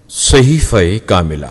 صحیفہ کاملہ۔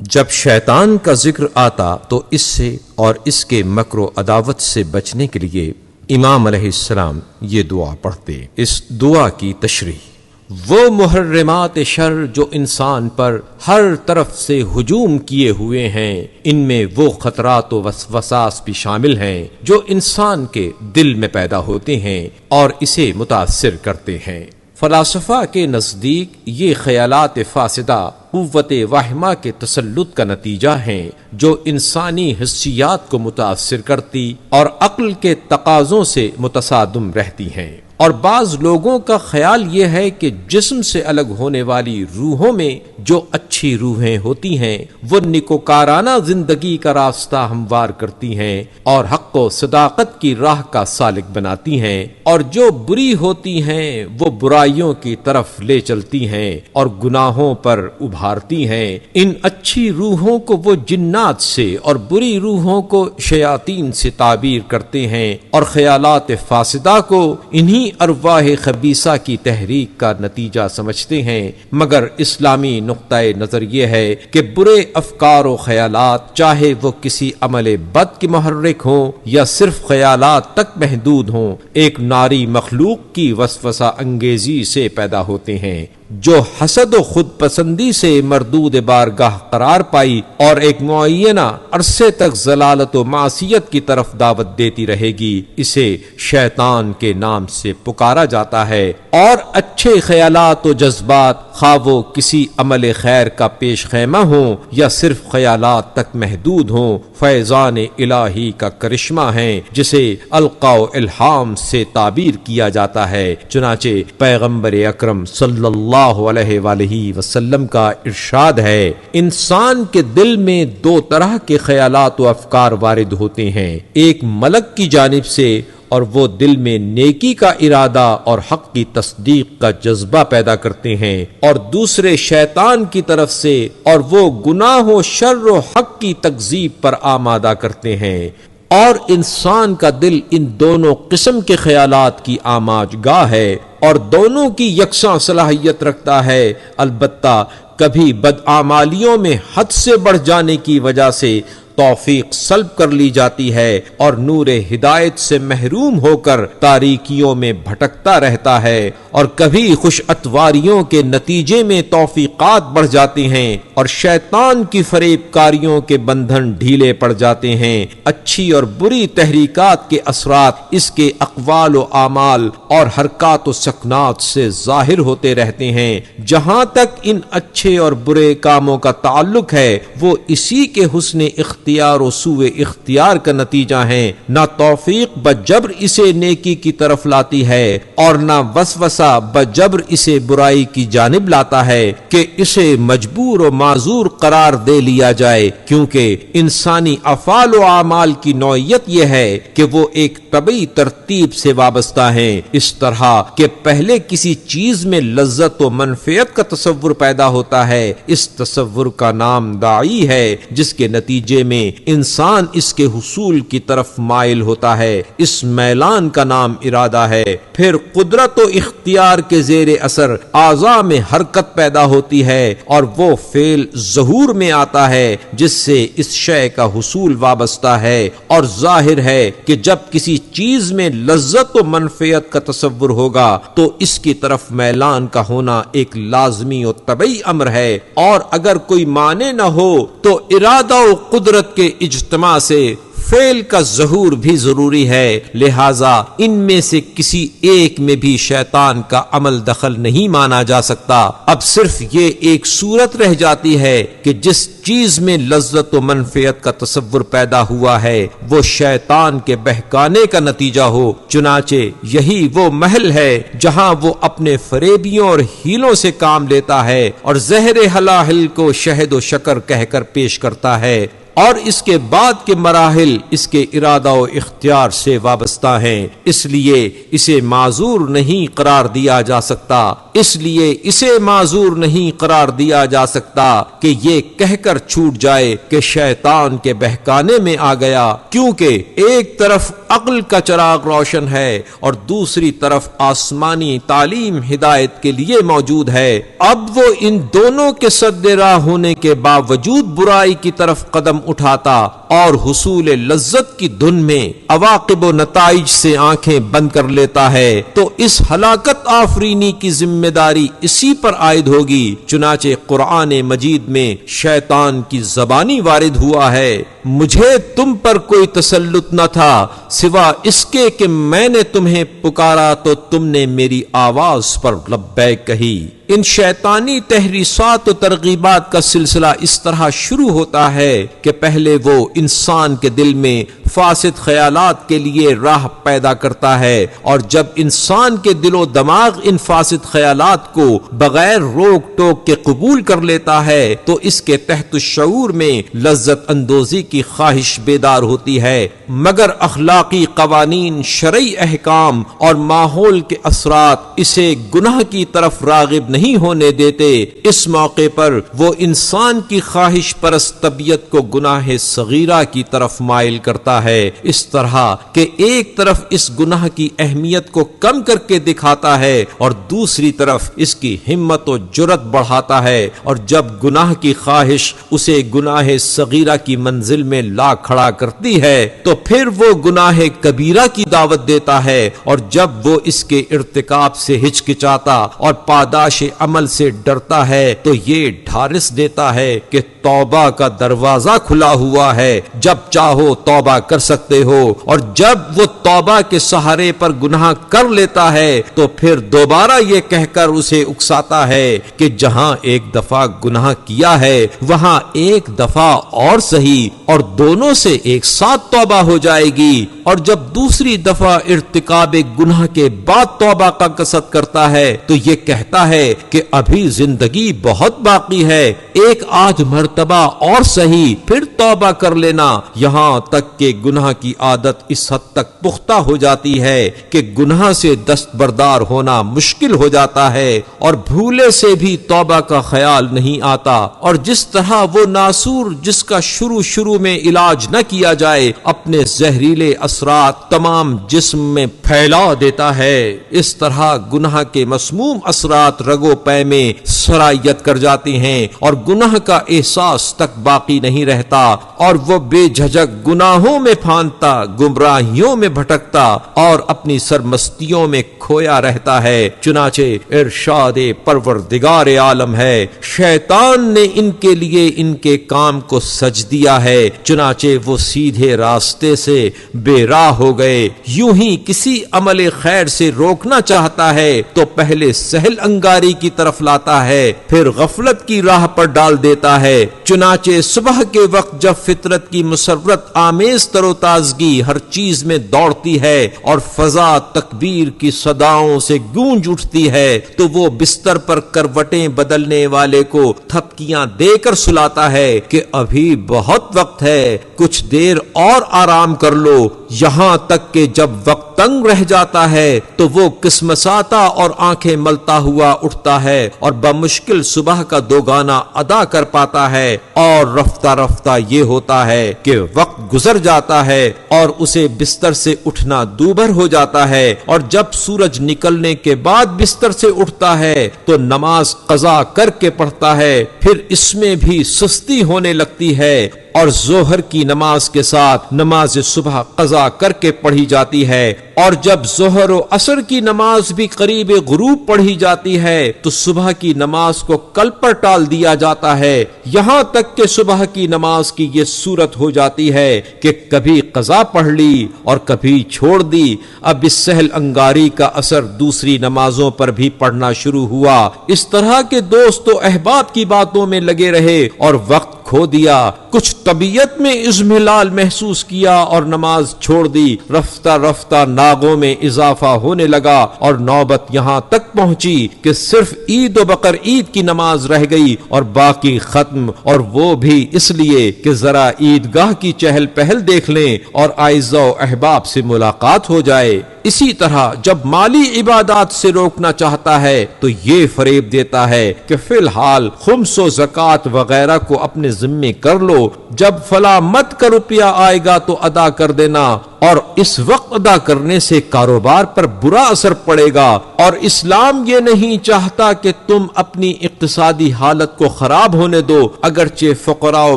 جب شیطان کا ذکر آتا تو اس سے اور اس کے مکر و عداوت سے بچنے کے لیے امام علیہ السلام یہ دعا پڑھتے۔ اس دعا کی تشریح: وہ محرمات شر جو انسان پر ہر طرف سے ہجوم کیے ہوئے ہیں، ان میں وہ خطرات و وسواس بھی شامل ہیں جو انسان کے دل میں پیدا ہوتے ہیں اور اسے متاثر کرتے ہیں۔ فلاسفہ کے نزدیک یہ خیالات فاسدہ قوت واہمہ کے تسلط کا نتیجہ ہیں جو انسانی حسیات کو متاثر کرتی اور عقل کے تقاضوں سے متصادم رہتی ہیں۔ اور بعض لوگوں کا خیال یہ ہے کہ جسم سے الگ ہونے والی روحوں میں جو اچھی روحیں ہوتی ہیں وہ نیکوکارانہ زندگی کا راستہ ہموار کرتی ہیں اور حق و صداقت کی راہ کا سالک بناتی ہیں، اور جو بری ہوتی ہیں وہ برائیوں کی طرف لے چلتی ہیں اور گناہوں پر ابھارتی ہیں۔ ان اچھی روحوں کو وہ جنات سے اور بری روحوں کو شیاطین سے تعبیر کرتے ہیں، اور خیالات فاسدہ کو انہی ارواح خبیثہ کی تحریک کا نتیجہ سمجھتے ہیں۔ مگر اسلامی نقطہ نظر یہ ہے کہ برے افکار و خیالات چاہے وہ کسی عمل بد کے محرک ہوں یا صرف خیالات تک محدود ہوں، ایک ناری مخلوق کی وسوسہ انگیزی سے پیدا ہوتے ہیں جو حسد و خود پسندی سے مردود بارگاہ قرار پائی اور ایک معینہ عرصے تک ضلالت و معصیت کی طرف دعوت دیتی رہے گی۔ اسے شیطان کے نام سے پکارا جاتا ہے، اور اچھے خیالات و جذبات خواہ وہ کسی عمل خیر کا پیش خیمہ ہوں یا صرف خیالات تک محدود ہوں، فیضان الہی کا کرشمہ ہیں جسے القاء و الہام سے تعبیر کیا جاتا ہے۔ چنانچہ پیغمبر اکرم صلی اللہ علیہ وآلہ وسلم کا ارشاد ہے: انسان کے دل میں دو طرح کے خیالات و افکار وارد ہوتے ہیں، ایک ملک کی جانب سے اور وہ دل میں نیکی کا ارادہ اور حق کی تصدیق کا جذبہ پیدا کرتے ہیں، اور دوسرے شیطان کی طرف سے اور وہ گناہ و شر و حق کی تکذیب پر آمادہ کرتے ہیں۔ اور انسان کا دل ان دونوں قسم کے خیالات کی آماج گاہ ہے اور دونوں کی یکساں صلاحیت رکھتا ہے، البتہ کبھی بدعمالیوں میں حد سے بڑھ جانے کی وجہ سے توفیق سلب کر لی جاتی ہے اور نور ہدایت سے محروم ہو کر تاریکیوں میں بھٹکتا رہتا ہے، اور کبھی خوش اتواریوں کے نتیجے میں توفیقات بڑھ جاتے ہیں اور شیطان کی فریب کاریوں کے بندھن ڈھیلے پڑ جاتے ہیں۔ اچھی اور بری تحریکات کے اثرات اس کے اقوال و اعمال اور حرکات و سکنات سے ظاہر ہوتے رہتے ہیں۔ جہاں تک ان اچھے اور برے کاموں کا تعلق ہے وہ اسی کے حسن اختیار و سوء اختیار کا نتیجہ ہیں۔ نہ توفیق بجبر اسے نیکی کی طرف لاتی ہے اور نہ وسوسہ بجبر اسے برائی کی جانب لاتا ہے کہ اسے مجبور و معذور قرار دے لیا جائے، کیونکہ انسانی افعال و اعمال کی نوعیت یہ ہے کہ وہ ایک طبعی ترتیب سے وابستہ ہیں، اس طرح کہ پہلے کسی چیز میں لذت و منفعت کا تصور پیدا ہوتا ہے، اس تصور کا نام داعی ہے، جس کے نتیجے میں انسان اس کے حصول کی طرف مائل ہوتا ہے، اس میلان کا نام ارادہ ہے۔ پھر قدرت و اختیار کے زیر اثر اعضاء میں حرکت پیدا ہوتی ہے اور وہ فعل ظہور میں آتا ہے جس سے اس شے کا حصول وابستہ ہے، اور ظاہر ہے کہ جب کسی چیز میں لذت و منفعت کا تصور ہوگا تو اس کی طرف میلان کا ہونا ایک لازمی و طبعی امر ہے، اور اگر کوئی مانع نہ ہو تو ارادہ و قدرت کے اجتماع سے فعل کا ظہور بھی ضروری ہے، لہذا ان میں سے کسی ایک میں بھی شیطان کا عمل دخل نہیں مانا جا سکتا۔ اب صرف یہ ایک صورت رہ جاتی ہے کہ جس چیز میں لذت و منفعت کا تصور پیدا ہوا ہے وہ شیطان کے بہکانے کا نتیجہ ہو، چنانچہ یہی وہ محل ہے جہاں وہ اپنے فریبیوں اور ہیلوں سے کام لیتا ہے اور زہر ہلاہل کو شہد و شکر کہہ کر پیش کرتا ہے، اور اس کے بعد کے مراحل اس کے ارادہ و اختیار سے وابستہ ہیں، اس لیے اسے معذور نہیں قرار دیا جا سکتا۔ اس لیے اسے معذور نہیں قرار دیا جا سکتا کہ یہ کہہ کر چھوٹ جائے کہ شیطان کے بہکانے میں آ گیا، کیونکہ ایک طرف عقل کا چراغ روشن ہے اور دوسری طرف آسمانی تعلیم ہدایت کے لیے موجود ہے۔ اب وہ ان دونوں کے سد راہ ہونے کے باوجود برائی کی طرف قدم اٹھاتا اور حصول لذت کی دھن میں عواقب و نتائج سے آنکھیں بند کر لیتا ہے تو اس ہلاکت آفرینی کی ذمہ داری اسی پر عائد ہوگی۔ چنانچہ قرآن مجید میں شیطان کی زبانی وارد ہوا ہے، مجھے تم پر کوئی تسلط نہ تھا سوا اس کے کہ میں نے تمہیں پکارا تو تم نے میری آواز پر لبیک کہی۔ ان شیطانی تحریصات و ترغیبات کا سلسلہ اس طرح شروع ہوتا ہے کہ پہلے وہ انسان کے دل میں فاسد خیالات کے لیے راہ پیدا کرتا ہے، اور جب انسان کے دل و دماغ ان فاسد خیالات کو بغیر روک ٹوک کے قبول کر لیتا ہے تو اس کے تحت الشعور میں لذت اندوزی کی خواہش بیدار ہوتی ہے، مگر اخلاقی قوانین، شرعی احکام اور ماحول کے اثرات اسے گناہ کی طرف راغب نہیں ہونے دیتے۔ اس موقع پر وہ انسان کی خواہش پرست طبیعت کو گناہ صغیرہ کی طرف مائل کرتا ہے، اس طرح کہ ایک طرف اس گناہ کی اہمیت کو کم کر کے دکھاتا ہے اور دوسری طرف اس کی ہمت و جرأت بڑھاتا ہے، اور جب گناہ کی خواہش اسے گناہ صغیرہ کی منزل میں لا کھڑا کرتی ہے تو پھر وہ گناہ کبیرہ کی دعوت دیتا ہے، اور جب وہ اس کے ارتکاب سے ہچکچاتا اور پاداش عمل سے ڈرتا ہے تو یہ ڈھارس دیتا ہے کہ توبہ کا دروازہ کھلا ہوا ہے، جب چاہو توبہ کر سکتے ہو، اور جب وہ توبہ کے سہارے پر گناہ کر لیتا ہے تو پھر دوبارہ یہ کہہ کر اسے اکساتا ہے کہ جہاں ایک دفعہ گناہ کیا ہے وہاں ایک دفعہ اور صحیح، اور دونوں سے ایک ساتھ توبہ ہو جائے گی، اور جب دوسری دفعہ ارتکاب گناہ کے بعد توبہ کا قصد کرتا ہے تو یہ کہتا ہے کہ ابھی زندگی بہت باقی ہے، ایک آدھ مرتبہ اور صحیح پھر توبہ کر لینا، یہاں تک کہ گناہ کی عادت اس حد تک پختہ ہو جاتی ہے کہ گناہ سے دستبردار ہونا مشکل ہو جاتا ہے اور بھولے سے بھی توبہ کا خیال نہیں آتا، اور جس طرح وہ ناسور جس کا شروع میں علاج نہ کیا جائے اپنے زہریلے اثرات تمام جسم میں پھیلا دیتا ہے، اس طرح گناہ کے مسموم اثرات رگو پے میں سرایت کر جاتی ہیں اور گناہ کا احساس تک باقی نہیں رہتا، اور وہ بے جھجک گناہوں میں پھاندتا، گمراہیوں میں بھٹکتا اور اپنی سرمستیوں میں کھویا رہتا ہے۔ چنانچہ ارشاد پروردگار عالم ہے، شیطان نے ان کے لیے ان کے کام کو سج دیا ہے، چنانچہ وہ سیدھے راستے سے بے راہ ہو گئے۔ یوں ہی کسی عمل خیر سے روکنا چاہتا ہے تو پہلے سہل انگاری کی طرف لاتا ہے، پھر غفلت کی راہ پر ڈال دیتا ہے۔ چنانچہ صبح کے وقت جب فطرت کی مسرت آمیز تر و تازگی ہر چیز میں دوڑتی ہے اور فضا تکبیر کی صداؤں سے گونج اٹھتی ہے تو وہ بستر پر کروٹیں بدلنے والے کو تھپکیاں دے کر سلاتا ہے کہ ابھی بہت وقت ہے، کچھ دیر اور آرام کر لو، یہاں تک کہ جب وقت تنگ رہ جاتا ہے تو وہ قسمساتا اور آنکھیں ملتا ہوا اٹھتا ہے اور بمشکل صبح کا دوگانا ادا کر پاتا ہے، اور رفتہ رفتہ یہ ہوتا ہے کہ وقت گزر جاتا ہے اور اسے بستر سے اٹھنا دوبھر ہو جاتا ہے، اور جب سورج نکلنے کے بعد بستر سے اٹھتا ہے تو نماز قضا کر کے پڑھتا ہے، پھر اس میں بھی سستی ہونے لگتی ہے اور ظہر کی نماز کے ساتھ نماز صبح قضا کر کے پڑھی جاتی ہے، اور جب ظہر و عصر کی نماز بھی قریب غروب پڑھی جاتی ہے تو صبح کی نماز کو کل پر ٹال دیا جاتا ہے، یہاں تک کہ صبح کی نماز کی یہ صورت ہو جاتی ہے کہ کبھی قضا پڑھ لی اور کبھی چھوڑ دی۔ اب اس سہل انگاری کا اثر دوسری نمازوں پر بھی پڑھنا شروع ہوا، اس طرح کے دوست و احباب کی باتوں میں لگے رہے اور وقت کھو دیا، کچھ طبیعت میں اضمحلال محسوس کیا اور نماز چھوڑ دی، رفتہ رفتہ ناغوں میں اضافہ ہونے لگا اور نوبت یہاں تک پہنچی کہ صرف عید و بقر عید کی نماز رہ گئی اور باقی ختم، اور وہ بھی اس لیے کہ ذرا عیدگاہ کی چہل پہل دیکھ لیں اور اعزاء و احباب سے ملاقات ہو جائے۔ اسی طرح جب مالی عبادات سے روکنا چاہتا ہے تو یہ فریب دیتا ہے کہ فی الحال خمس و زکوٰۃ وغیرہ کو اپنے ذمے کر لو، جب فلاں مت کا روپیہ آئے گا تو ادا کر دینا، اور اس وقت ادا کرنے سے کاروبار پر برا اثر پڑے گا۔ اور اسلام یہ نہیں چاہتا کہ تم اپنی اقتصادی حالت کو خراب ہونے دو، اگرچہ فقراء و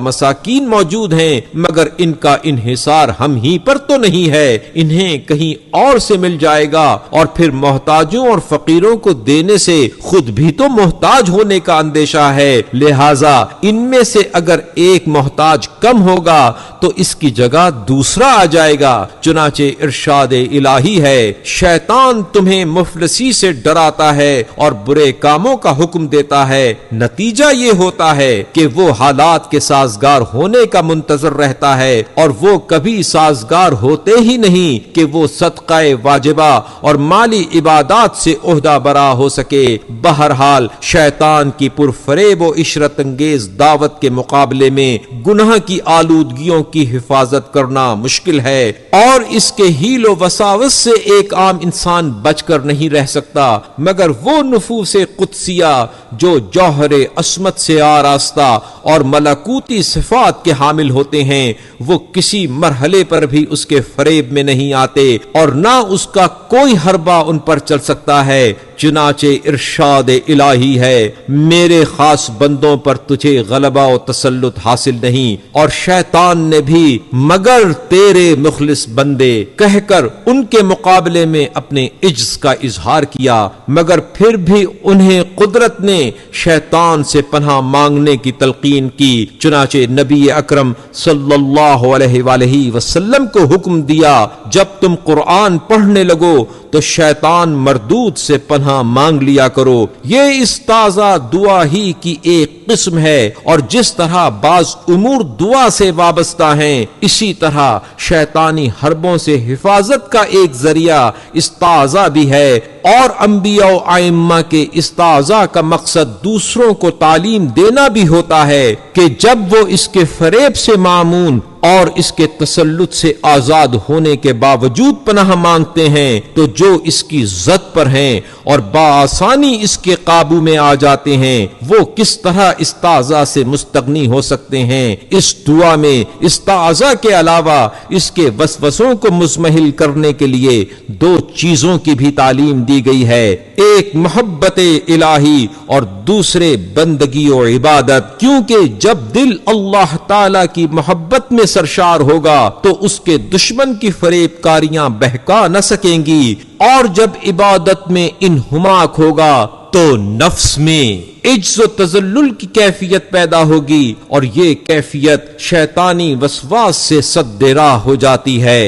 مساکین موجود ہیں مگر ان کا انحصار ہم ہی پر تو نہیں ہے، انہیں کہیں اور سے مل جائے گا، اور پھر محتاجوں اور فقیروں کو دینے سے خود بھی تو محتاج ہونے کا اندیشہ ہے، لہذا ان میں سے اگر ایک محتاج کم ہوگا تو اس کی جگہ دوسرا آ جائے گا۔ چنانچہ ارشاد الہی ہے، شیطان تمہیں مفلسی سے ڈراتا ہے اور برے کاموں کا حکم دیتا ہے، نتیجہ یہ ہوتا ہے کہ وہ حالات کے سازگار ہونے کا منتظر رہتا ہے، اور وہ کبھی سازگار ہوتے ہی نہیں کہ وہ صدقہ واجبہ اور مالی عبادات سے عہدہ برا ہو سکے۔ بہرحال شیطان کی پرفریب و عشرت انگیز دعوت کے مقابلے میں گناہ کی آلودگیوں کی حفاظت کرنا مشکل ہے، اور اس کے حیل و وساوس سے ایک عام انسان بچ کر نہیں رہ سکتا، مگر وہ نفوس قدسیہ جو جوہر عصمت سے آراستہ اور ملکوتی صفات کے حامل ہوتے ہیں، وہ کسی مرحلے پر بھی اس کے فریب میں نہیں آتے، اور نہ اس کا کوئی حربہ ان پر چل سکتا ہے۔ چنانچہ ارشاد الہی ہے، میرے خاص بندوں پر تجھے غلبہ و تسلط حاصل نہیں، اور شیطان نے بھی مگر تیرے مخلص بندے کہہ کر ان کے مقابلے میں اپنے عجز کا اظہار کیا، مگر پھر بھی انہیں قدرت نے شیطان سے پناہ مانگنے کی تلقین کی۔ چنانچہ نبی اکرم صلی اللہ علیہ وآلہ وسلم کو حکم دیا، جب تم قرآن پڑھنے لگو تو شیطان مردود سے پناہ مانگ لیا کرو۔ یہ استعاذہ دعا ہی کی ایک قسم ہے، اور جس طرح بعض امور دعا سے وابستہ ہیں، اسی طرح شیطانی حربوں سے حفاظت کا ایک ذریعہ استعاذہ بھی ہے، اور انبیاء و ائمہ کے استعاذہ کا مقصد دوسروں کو تعلیم دینا بھی ہوتا ہے کہ جب وہ اس کے فریب سے مامون اور اس کے تسلط سے آزاد ہونے کے باوجود پناہ مانگتے ہیں تو جو اس کی زد پر ہیں اور بآسانی اس کے قابو میں آ جاتے ہیں، وہ کس طرح استعاذہ سے مستغنی ہو سکتے ہیں۔ اس دعا میں استعاذہ کے علاوہ اس کے وسوسوں کو مزمحل کرنے کے لیے دو چیزوں کی بھی تعلیم دی گئی ہے، ایک محبت الہی اور دوسرے بندگی و عبادت، کیونکہ جب دل اللہ تعالی کی محبت میں سرشار ہوگا تو اس کے دشمن کی فریب کاریاں بہکا نہ سکیں گی، اور جب عبادت میں انہماک ہوگا تو نفس میں عجز و تذلل کی کیفیت پیدا ہوگی، اور یہ کیفیت شیطانی وسواس سے سد راہ ہو جاتی ہے۔